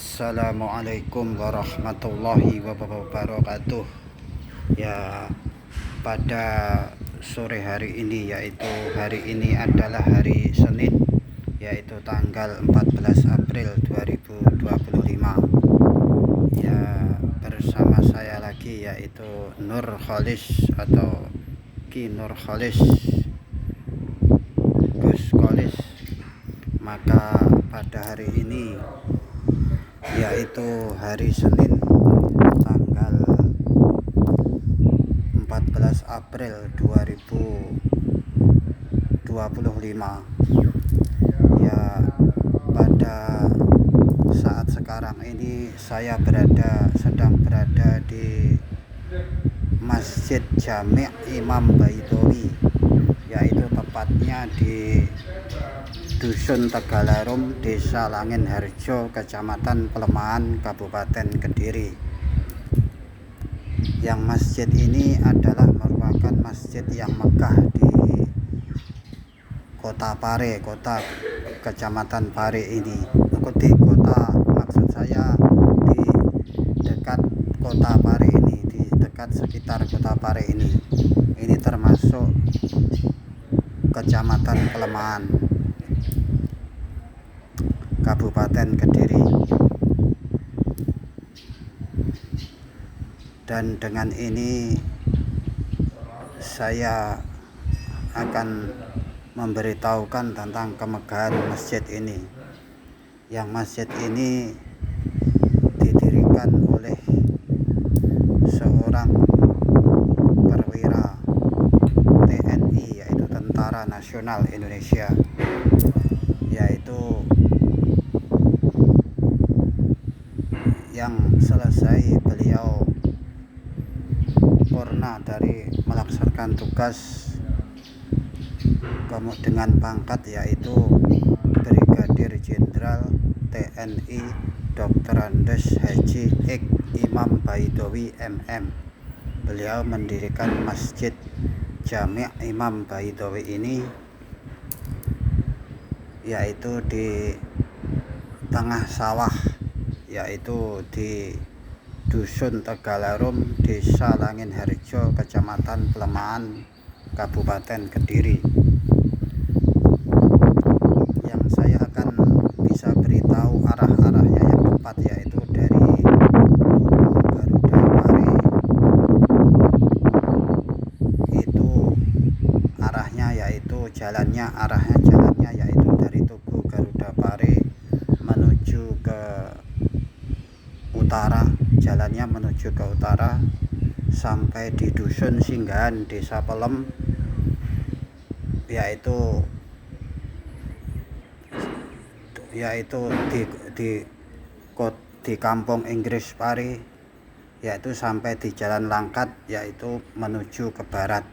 Assalamualaikum warahmatullahi wabarakatuh. Ya, pada sore hari ini, yaitu hari ini adalah hari Senin, yaitu tanggal 14 April 2025. Ya, bersama saya lagi yaitu Nur Khalis atau Ki Nur Khalis Gus Khalis. Maka pada hari ini, yaitu hari Senin tanggal 14 April 2025, ya, pada saat sekarang ini saya sedang berada di Masjid Jami' Imam Baidowi, yaitu tepatnya di Dusun Tegalarum, Desa Langin Harjo, Kecamatan Pelemahan, Kabupaten Kediri. Yang masjid ini adalah merupakan masjid yang megah di Kota Pare, kota Kecamatan Pare ini. Maksud saya di dekat Kota Pare ini, di dekat sekitar Kota Pare ini. Ini termasuk Kecamatan Pelemahan, Kabupaten Kediri. Dan dengan ini saya akan memberitahukan tentang kemegahan masjid ini. Yang masjid ini didirikan oleh seorang perwira TNI, yaitu Tentara Nasional Indonesia, yaitu yang selesai beliau purna dari melaksanakan tugas dengan pangkat yaitu Brigadir Jenderal TNI Dr. Andes Haji Ik Imam Baidowi MM. Beliau mendirikan Masjid Jami' Imam Baidowi ini, yaitu di tengah sawah, yaitu di Dusun Tegalarum, Desa Langin Harjo, Kecamatan Pelemahan, Kabupaten Kediri. Yang saya akan bisa beritahu arah-arahnya yang tepat, yaitu dari Garuda Pare. Itu arahnya yaitu dari Tugu Garuda Pare menuju ke utara. Jalannya menuju ke utara sampai di Dusun Singgahan Desa Pelem, yaitu di Kampung Inggris Pare, yaitu sampai di Jalan Langkat, yaitu menuju ke barat.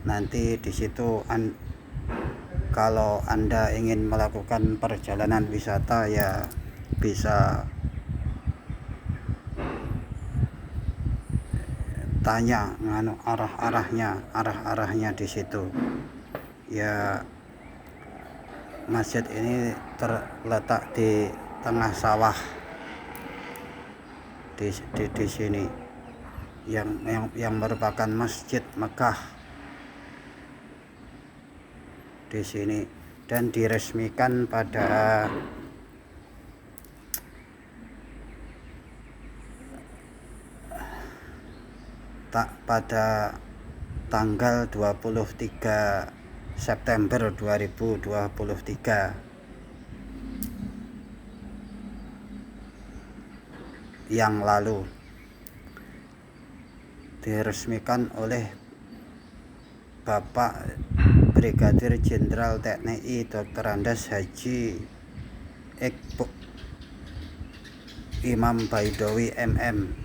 Nanti di situ kalau Anda ingin melakukan perjalanan wisata, ya bisa tanya arah-arahnya di situ. Ya, masjid ini terletak di tengah sawah di sini, yang merupakan masjid megah di sini, dan diresmikan pada tanggal 23 September 2023 yang lalu. Diresmikan oleh Bapak Brigadir Jenderal TNI Dr. Andes Haji Ik Imam Baidowi MM.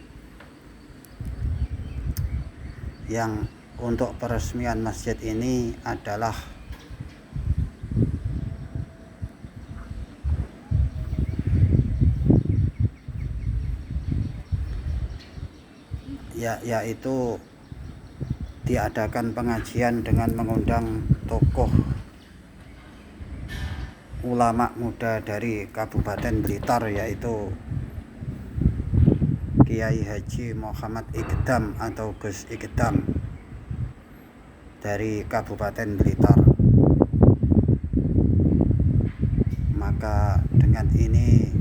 Yang untuk peresmian masjid ini adalah yaitu diadakan pengajian dengan mengundang tokoh ulama muda dari Kabupaten Blitar, yaitu Kiai Haji Muhammad Iqdam atau Gus Iqdam dari Kabupaten Blitar. Maka dengan ini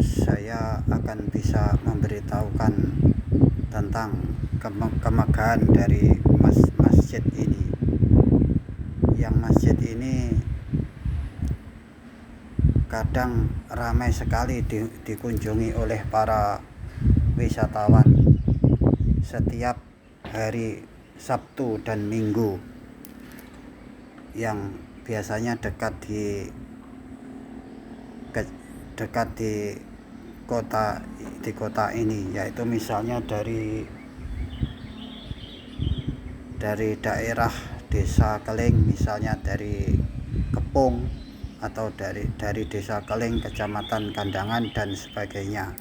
saya akan bisa memberitahukan tentang kemegahan dari masjid ini. Yang masjid ini kadang ramai sekali dikunjungi oleh para wisatawan setiap hari Sabtu dan Minggu, yang biasanya dekat di kota ini, yaitu misalnya dari daerah Desa Keling, misalnya dari Kepung atau dari Desa Keling, Kecamatan Kandangan dan sebagainya.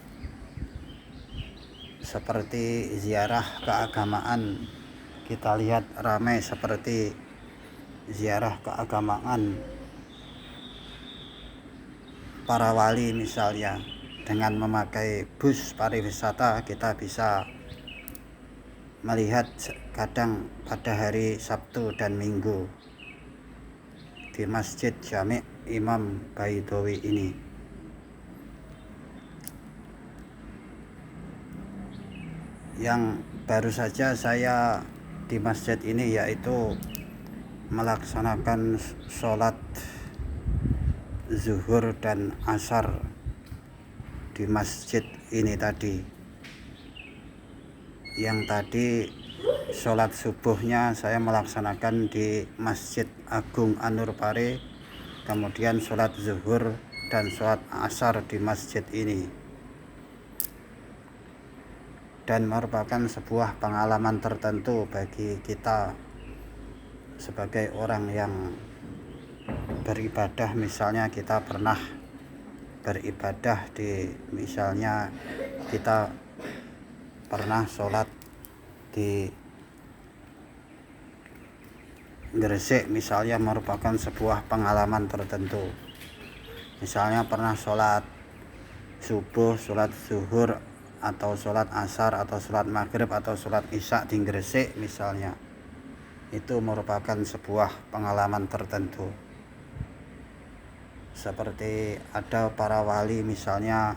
Seperti ziarah keagamaan, kita lihat ramai seperti ziarah keagamaan para wali misalnya. Dengan memakai bus pariwisata kita bisa melihat kadang pada hari Sabtu dan Minggu di Masjid Jami' Imam Baidowi ini. Yang baru saja saya di masjid ini yaitu melaksanakan sholat zuhur dan asar di masjid ini tadi. Yang tadi sholat subuhnya saya melaksanakan di Masjid Agung An-Nur Pare, kemudian sholat zuhur dan sholat asar di masjid ini, dan merupakan sebuah pengalaman tertentu bagi kita sebagai orang yang beribadah. Misalnya kita pernah beribadah misalnya kita pernah sholat di Gresik misalnya, merupakan sebuah pengalaman tertentu. Misalnya pernah sholat subuh, sholat zuhur, atau sholat asar, atau sholat maghrib, atau sholat isya di Gresik misalnya, itu merupakan sebuah pengalaman tertentu. Seperti ada para wali misalnya,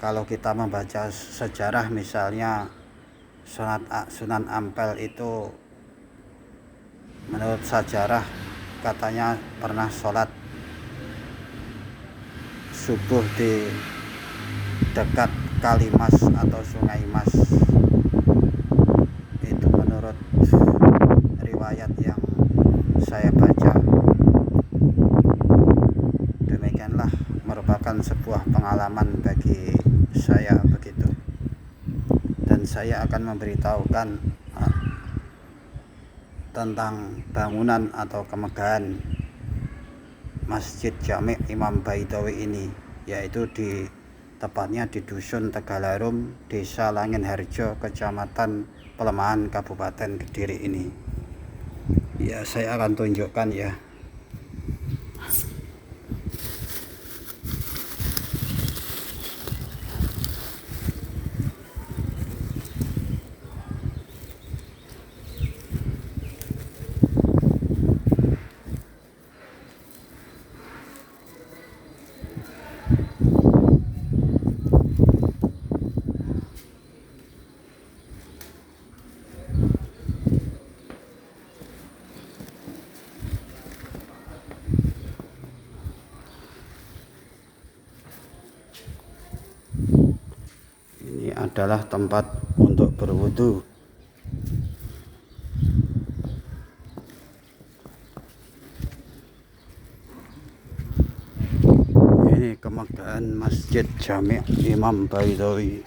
kalau kita membaca sejarah misalnya Sunan Ampel itu menurut sejarah katanya pernah sholat subuh di dekat Kali Mas atau Sungai Mas. Itu menurut riwayat yang saya baca. Demikianlah, merupakan sebuah pengalaman bagi saya begitu. Dan saya akan memberitahukan tentang bangunan atau kemegahan Masjid Jami' Imam Baidowi ini, yaitu tepatnya di Dusun Tegalarum, Desa Langenharjo, Kecamatan Pelemahan, Kabupaten Kediri ini. Ya, saya akan tunjukkan ya. Ini adalah tempat untuk berwudu. Ini kemegahan Masjid Jami' Imam Baidowi.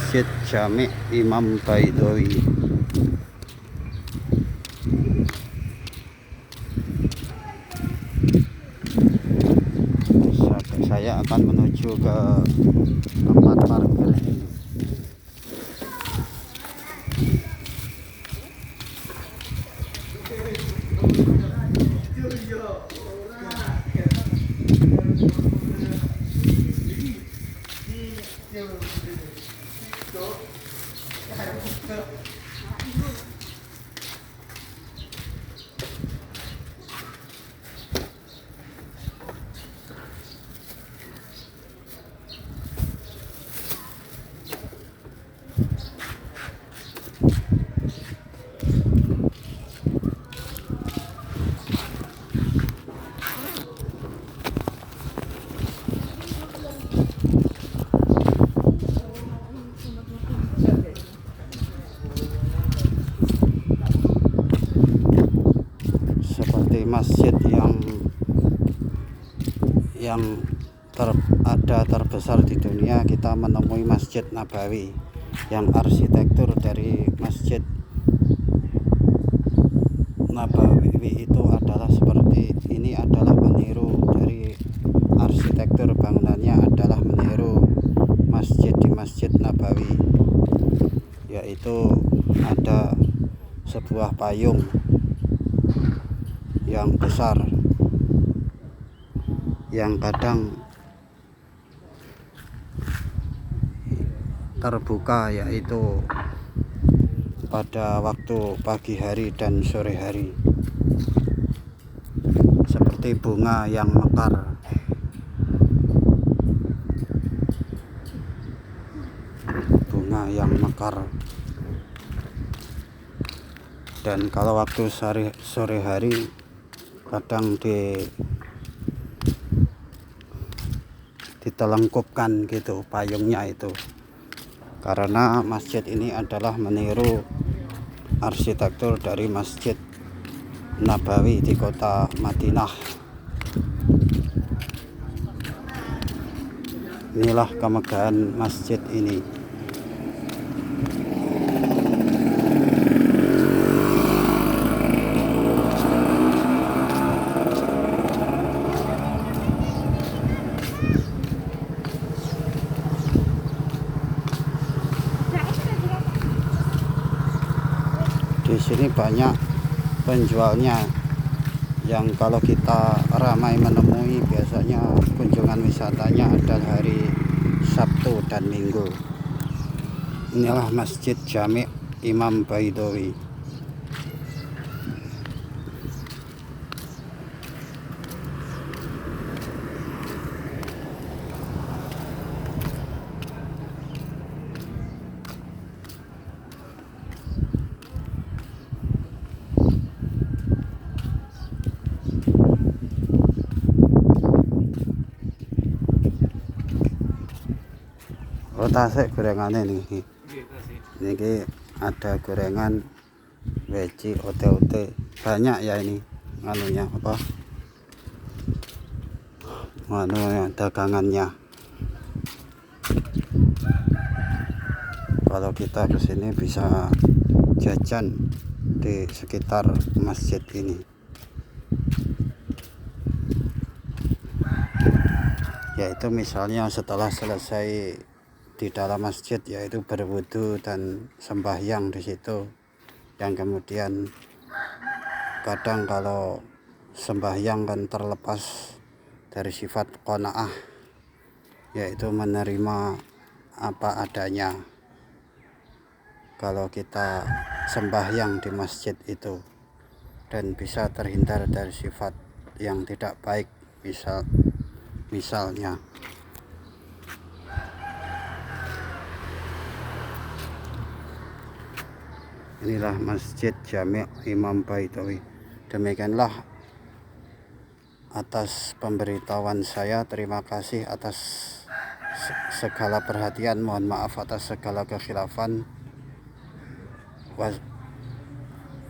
Masjid Jami' Imam Baidawi. Saya akan menuju ke tempat parkir ini. Seperti masjid yang ada terbesar di dunia, kita menemui Masjid Nabawi yang arsitektur dari Masjid Nabawi itu adalah seperti ini, adalah meniru dari arsitektur bangunannya, adalah meniru masjid di Masjid Nabawi, yaitu ada sebuah payung yang besar yang kadang terbuka, yaitu pada waktu pagi hari dan sore hari, seperti bunga yang mekar. Dan kalau waktu sore hari kadang ditelengkupkan gitu payungnya itu, karena masjid ini adalah meniru arsitektur dari Masjid Nabawi di kota Madinah. Inilah kemegahan masjid ini. Di sini banyak penjualnya, yang kalau kita ramai menemui biasanya kunjungan wisatanya adalah hari Sabtu dan Minggu. Inilah Masjid Jami' Imam Baidawi. Oh, tasik gorengannya nih. Ini ada gorengan, weci, ote-ote, banyak ya ini anunya apa? Dagangannya. Kalau kita kesini bisa jajan di sekitar masjid ini. Yaitu misalnya setelah selesai di dalam masjid, yaitu berwudu dan sembahyang di situ, yang kemudian kadang kalau sembahyang kan terlepas dari sifat qanaah, yaitu menerima apa adanya. Kalau kita sembahyang di masjid itu dan bisa terhindar dari sifat yang tidak baik, misalnya inilah Masjid Jami' Imam Baidawi. Demikianlah atas pemberitahuan saya. Terima kasih atas segala perhatian. Mohon maaf atas segala kekhilafan.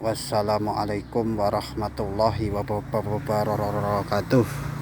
Wassalamualaikum warahmatullahi wabarakatuh.